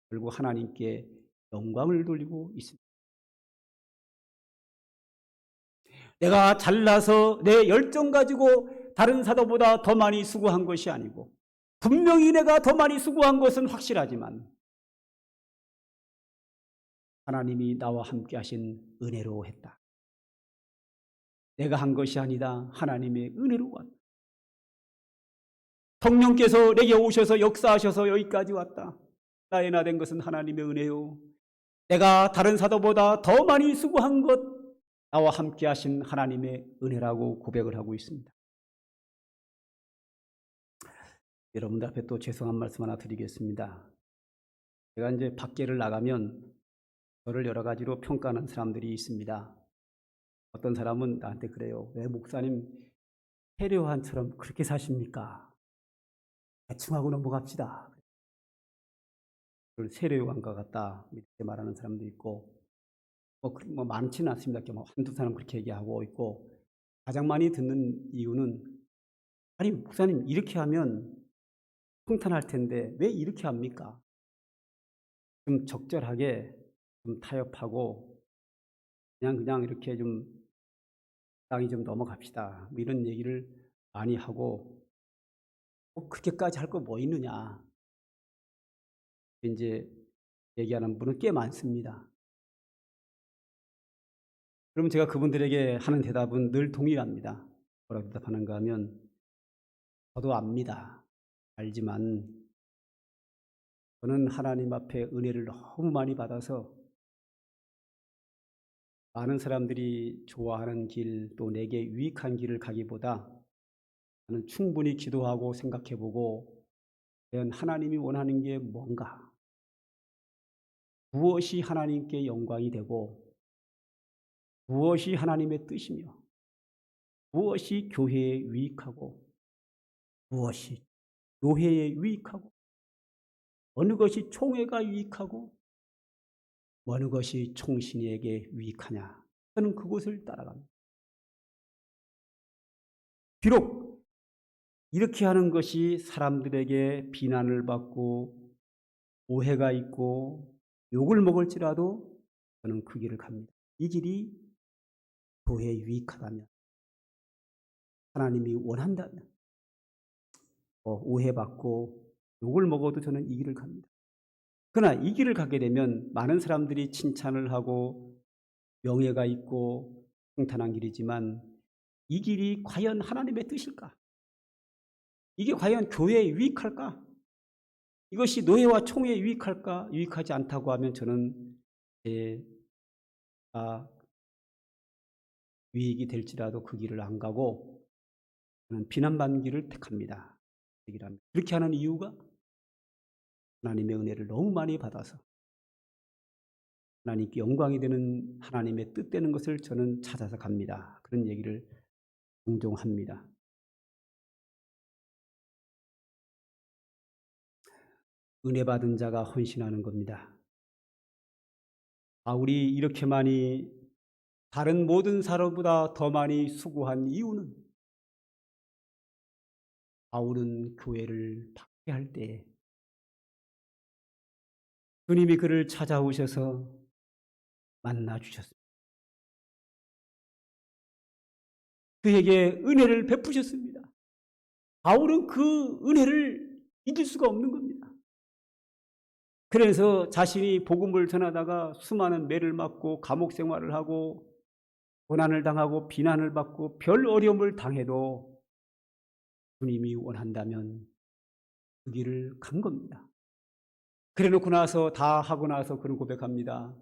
결국 하나님께 영광을 돌리고 있습니다. 내가 잘나서 내 열정 가지고 다른 사도보다 더 많이 수고한 것이 아니고 분명히 내가 더 많이 수고한 것은 확실하지만 하나님이 나와 함께 하신 은혜로 했다. 내가 한 것이 아니다. 하나님의 은혜로 왔다. 성령께서 내게 오셔서 역사하셔서 여기까지 왔다. 나의 나 된 것은 하나님의 은혜요. 내가 다른 사도보다 더 많이 수고한 것 나와 함께 하신 하나님의 은혜라고 고백을 하고 있습니다. 여러분들 앞에 또 죄송한 말씀 하나 드리겠습니다. 제가 이제 밖에를 나가면 저를 여러 가지로 평가하는 사람들이 있습니다. 어떤 사람은 나한테 그래요. 왜 목사님 세례요한처럼 그렇게 사십니까? 대충 하고 넘어갑시다. 세례요한과 같다 이렇게 말하는 사람도 있고 뭐 많지는 않습니다. 뭐 한두 사람 그렇게 얘기하고 있고 가장 많이 듣는 이유는 아니 목사님 이렇게 하면 평탄할 텐데 왜 이렇게 합니까? 좀 적절하게 좀 타협하고 그냥 이렇게 좀 땅이 좀 넘어갑시다. 뭐 이런 얘기를 많이 하고 그렇게까지 할 거 뭐 있느냐 이제 얘기하는 분은 꽤 많습니다. 그럼 제가 그분들에게 하는 대답은 늘 동일합니다. 뭐라고 대답하는가 하면 저도 압니다. 알지만 저는 하나님 앞에 은혜를 너무 많이 받아서 많은 사람들이 좋아하는 길 또 내게 유익한 길을 가기보다 저는 충분히 기도하고 생각해보고 과연 하나님이 원하는 게 뭔가 무엇이 하나님께 영광이 되고 무엇이 하나님의 뜻이며 무엇이 교회에 유익하고 무엇이 교회에 유익하고 어느 것이 총회가 유익하고 어느 것이 총신에게 유익하냐 저는 그곳을 따라갑니다. 비록 이렇게 하는 것이 사람들에게 비난을 받고 오해가 있고 욕을 먹을지라도 저는 그 길을 갑니다. 이 길이 교회에 유익하다면 하나님이 원한다면 오해받고 욕을 먹어도 저는 이 길을 갑니다. 그러나 이 길을 가게 되면 많은 사람들이 칭찬을 하고 명예가 있고 평탄한 길이지만 이 길이 과연 하나님의 뜻일까? 이게 과연 교회에 유익할까? 이것이 노예와 총회에 유익할까? 유익하지 않다고 하면 저는 유익이 될지라도 그 길을 안 가고 저는 비난받는 길을 택합니다. 그렇게 하는 이유가 하나님의 은혜를 너무 많이 받아서 하나님께 영광이 되는 하나님의 뜻되는 것을 저는 찾아서 갑니다. 그런 얘기를 종종 합니다. 은혜 받은 자가 헌신하는 겁니다. 바울이 이렇게 많이 다른 모든 사람보다 더 많이 수고한 이유는 바울은 교회를 박해할 때 주님이 그를 찾아오셔서 만나 주셨습니다. 그에게 은혜를 베푸셨습니다. 바울은 그 은혜를 잊을 수가 없는 겁니다. 그래서 자신이 복음을 전하다가 수많은 매를 맞고 감옥 생활을 하고 고난을 당하고 비난을 받고 별 어려움을 당해도 주님이 원한다면 그 길을 간 겁니다. 그래 놓고 나서 다 하고 나서 그는 고백합니다.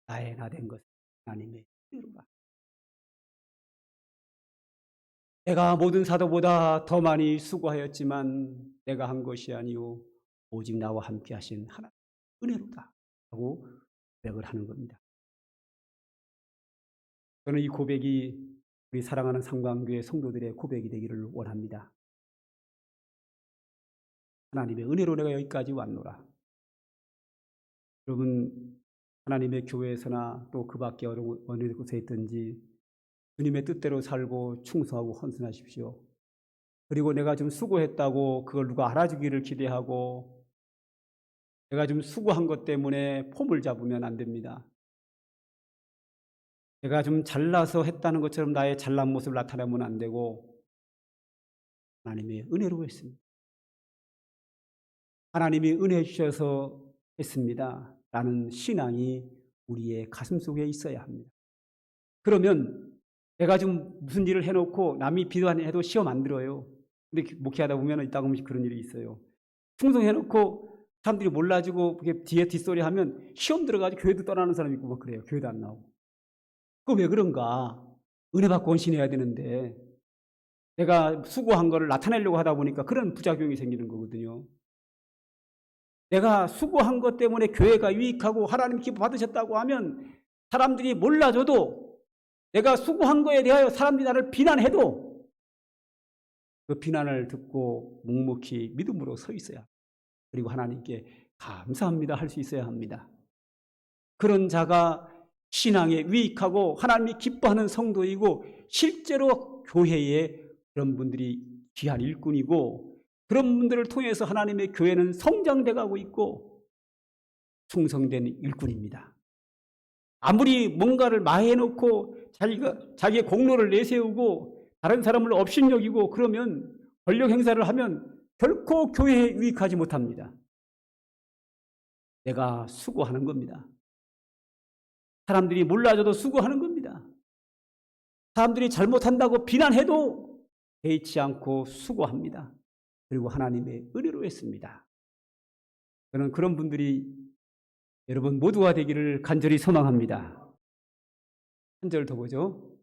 나의 나 된 것은 하나님의 은혜로다. 내가 모든 사도보다 더 많이 수고하였지만 내가 한 것이 아니요 오직 나와 함께 하신 하나님의 은혜로다 하고 고백을 하는 겁니다. 저는 이 고백이 우리 사랑하는 삼강교회 성도들의 고백이 되기를 원합니다. 하나님의 은혜로 내가 여기까지 왔노라. 여러분, 하나님의 교회에서나 또 그 밖에 어느 곳에 있든지 주님의 뜻대로 살고 충성하고 헌신하십시오. 그리고 내가 좀 수고했다고 그걸 누가 알아주기를 기대하고 내가 좀 수고한 것 때문에 폼을 잡으면 안 됩니다. 내가 좀 잘나서 했다는 것처럼 나의 잘난 모습을 나타내면 안 되고 하나님의 은혜로 했습니다. 하나님이 은혜 주셔서 했습니다. 라는 신앙이 우리의 가슴 속에 있어야 합니다. 그러면 내가 좀 무슨 일을 해놓고 남이 비난해도 시험 안 들어요. 근데 목회하다 보면 이따 보면 그런 일이 있어요. 충성해놓고 사람들이 몰라주고 뒤에 뒷소리 하면 시험 들어가지고 교회도 떠나는 사람이 있고 막 그래요. 교회도 안 나오고. 그거 왜 그런가? 은혜 받고 헌신해야 되는데 내가 수고한 거를 나타내려고 하다 보니까 그런 부작용이 생기는 거거든요. 내가 수고한 것 때문에 교회가 유익하고 하나님 기뻐 받으셨다고 하면 사람들이 몰라줘도 내가 수고한 거에 대하여 사람들이 나를 비난해도 그 비난을 듣고 묵묵히 믿음으로 서 있어야 합니다. 그리고 하나님께 감사합니다 할 수 있어야 합니다. 그런 자가 신앙에 유익하고 하나님이 기뻐하는 성도이고 실제로 교회에 그런 분들이 귀한 일꾼이고 그런 분들을 통해서 하나님의 교회는 성장돼 가고 있고 충성된 일꾼입니다. 아무리 뭔가를 마해놓고 자기의 공로를 내세우고 다른 사람을 업신여기고 그러면 권력 행사를 하면 결코 교회에 유익하지 못합니다. 내가 수고하는 겁니다. 사람들이 몰라줘도 수고하는 겁니다. 사람들이 잘못한다고 비난해도 개의치 않고 수고합니다. 그리고 하나님의 은혜로 했습니다. 저는 그런 분들이 여러분 모두가 되기를 간절히 소망합니다. 한 절 더 보죠.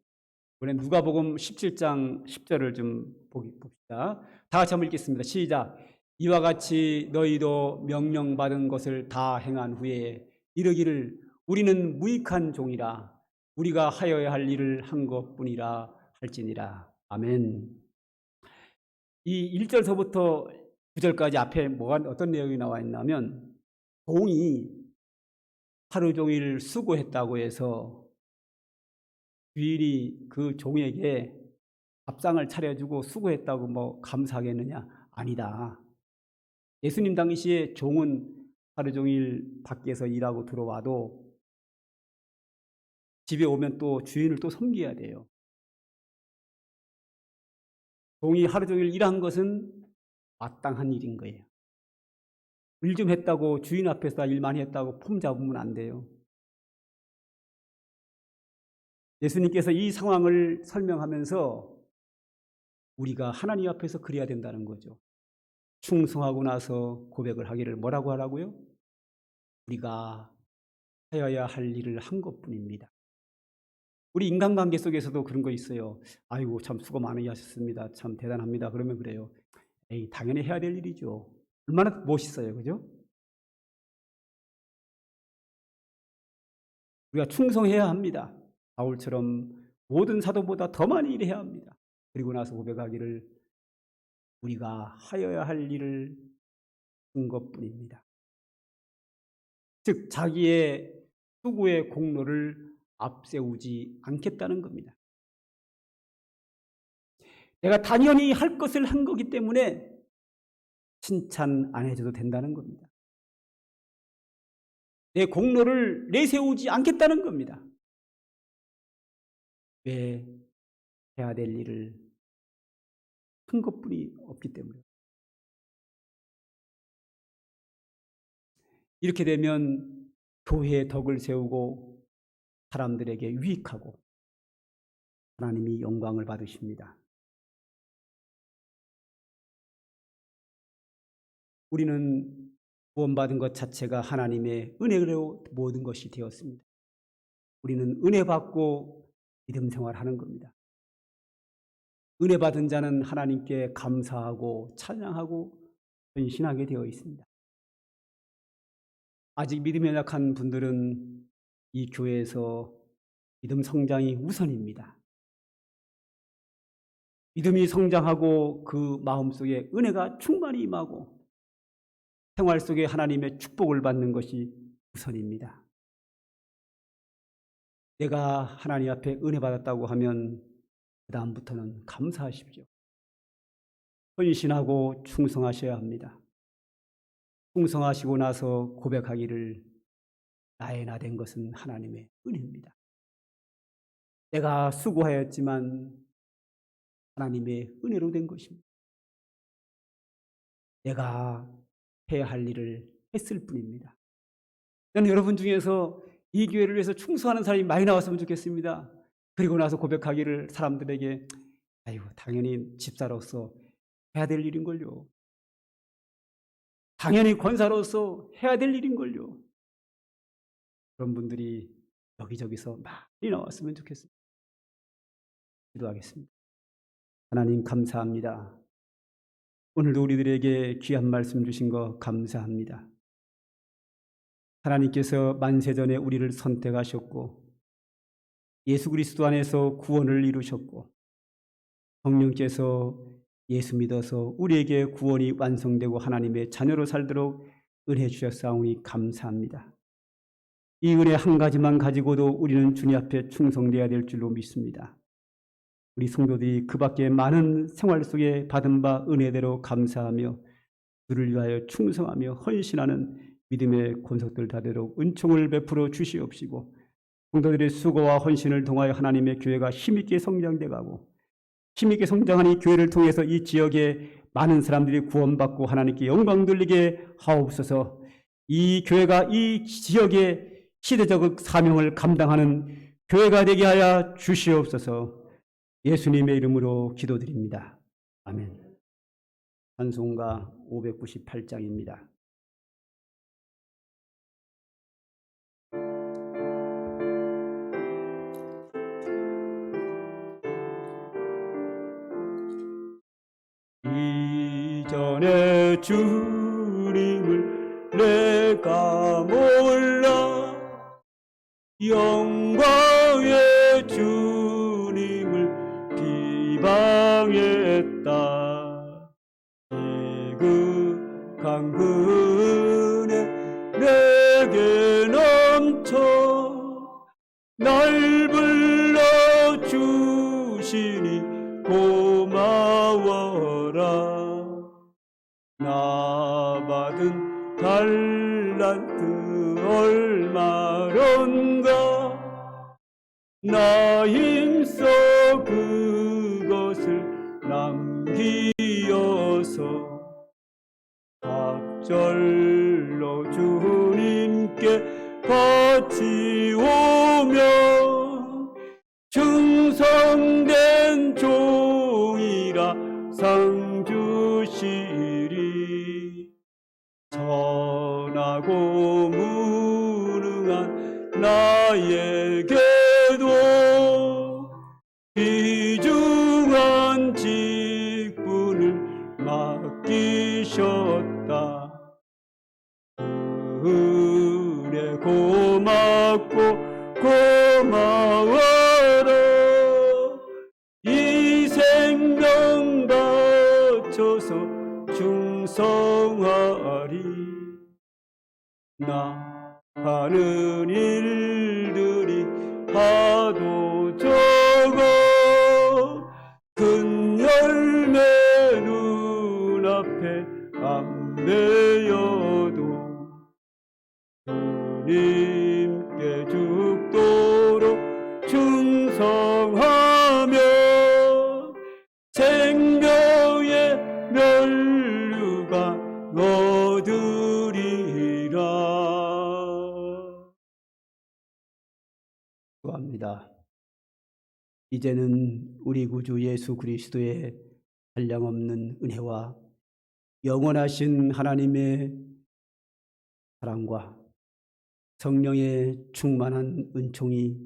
이번에 누가복음 17장 10절을 좀 봅시다. 다 같이 한번 읽겠습니다. 시작. 이와 같이 너희도 명령받은 것을 다 행한 후에 이르기를 우리는 무익한 종이라 우리가 하여야 할 일을 한 것뿐이라 할지니라. 아멘. 이 1절서부터 9절까지 앞에 어떤 내용이 나와 있냐면 종이 하루 종일 수고했다고 해서 주인이 그 종에게 밥상을 차려주고 수고했다고 감사하겠느냐? 아니다. 예수님 당시에 종은 하루 종일 밖에서 일하고 들어와도 집에 오면 또 주인을 또 섬겨야 돼요. 종이 하루 종일 일한 것은 마땅한 일인 거예요. 일 좀 했다고 주인 앞에서 일 많이 했다고 폼 잡으면 안 돼요. 예수님께서 이 상황을 설명하면서 우리가 하나님 앞에서 그래야 된다는 거죠. 충성하고 나서 고백을 하기를 뭐라고 하라고요? 우리가 하여야 할 일을 한 것뿐입니다. 우리 인간관계 속에서도 그런 거 있어요. 아이고 참 수고 많이 하셨습니다. 참 대단합니다. 그러면 그래요. 에이 당연히 해야 될 일이죠. 얼마나 멋있어요. 그죠? 우리가 충성해야 합니다. 바울처럼 모든 사도보다 더 많이 일해야 합니다. 그리고 나서 고백하기를 우리가 하여야 할 일을 한 것뿐입니다. 즉 자기의 수고의 공로를 앞세우지 않겠다는 겁니다. 내가 당연히 할 것을 한 거기 때문에 칭찬 안 해줘도 된다는 겁니다. 내 공로를 내세우지 않겠다는 겁니다. 왜 해야 될 일을 한 것뿐이 없기 때문에. 이렇게 되면 교회의 덕을 세우고 사람들에게 유익하고 하나님이 영광을 받으십니다. 우리는 구원받은 것 자체가 하나님의 은혜로 모든 것이 되었습니다. 우리는 은혜 받고 믿음 생활하는 겁니다. 은혜 받은 자는 하나님께 감사하고 찬양하고 헌신하게 되어 있습니다. 아직 믿음이 약한 분들은 이 교회에서 믿음 성장이 우선입니다. 믿음이 성장하고 그 마음속에 은혜가 충만히 임하고 생활 속에 하나님의 축복을 받는 것이 우선입니다. 내가 하나님 앞에 은혜 받았다고 하면 그 다음부터는 감사하십시오. 헌신하고 충성하셔야 합니다. 충성하시고 나서 고백하기를 나의 나 된 것은 하나님의 은혜입니다. 내가 수고하였지만 하나님의 은혜로 된 것입니다. 내가 해야 할 일을 했을 뿐입니다. 저는 여러분 중에서 이 교회를 위해서 충성하는 사람이 많이 나왔으면 좋겠습니다. 그리고 나서 고백하기를 사람들에게 아이고 당연히 집사로서 해야 될 일인걸요. 당연히 권사로서 해야 될 일인걸요. 그런 분들이 여기저기서 많이 나왔으면 좋겠습니다. 기도하겠습니다. 하나님 감사합니다. 오늘도 우리들에게 귀한 말씀 주신 거 감사합니다. 하나님께서 만세전에 우리를 선택하셨고 예수 그리스도 안에서 구원을 이루셨고 성령께서 예수 믿어서 우리에게 구원이 완성되고 하나님의 자녀로 살도록 은혜 주셨사오니 감사합니다. 이 은혜 한 가지만 가지고도 우리는 주님 앞에 충성되어야 될 줄로 믿습니다. 우리 성도들이 그 밖에 많은 생활 속에 받은 바 은혜대로 감사하며 주를 위하여 충성하며 헌신하는 믿음의 권속들 다되도록 은총을 베풀어 주시옵시고 성도들의 수고와 헌신을 통하여 하나님의 교회가 힘있게 성장되가고 힘있게 성장한 이 교회를 통해서 이 지역에 많은 사람들이 구원받고 하나님께 영광 돌리게 하옵소서. 이 교회가 이 지역의 시대적 사명을 감당하는 교회가 되게 하여 주시옵소서. 예수님의 이름으로 기도드립니다. 아멘. 찬송가 598장입니다. 이전에 주님을 내가 몰라 영광의 주님을 비방했다. 지극한 그네 내게 넘쳐 날 불러주시니 고마워라. 나 받은 달란트 얼마론가 나 힘써 그것을 남기어서 갑절로 주님께 바치오며 충성된 종이라 상 주시리. 선하고 무능한 나에게도 귀중한 직분을 맡기셨다. 은혜 고맙고 고마워라. 이 생명 바쳐서 충성하리. 나 하는 일들이 하도 적어 큰 열 이제는 우리 구주 예수 그리스도의 한량없는 은혜와 영원하신 하나님의 사랑과 성령의 충만한 은총이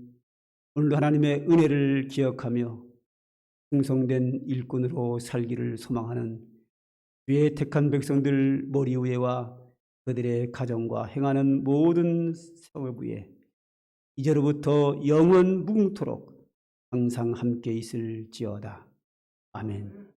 오늘도 하나님의 은혜를 기억하며 충성된 일꾼으로 살기를 소망하는 주의 택한 백성들 머리 위에와 그들의 가정과 행하는 모든 성읍 위에 이제로부터 영원 무궁토록 항상 함께 있을지어다. 아멘.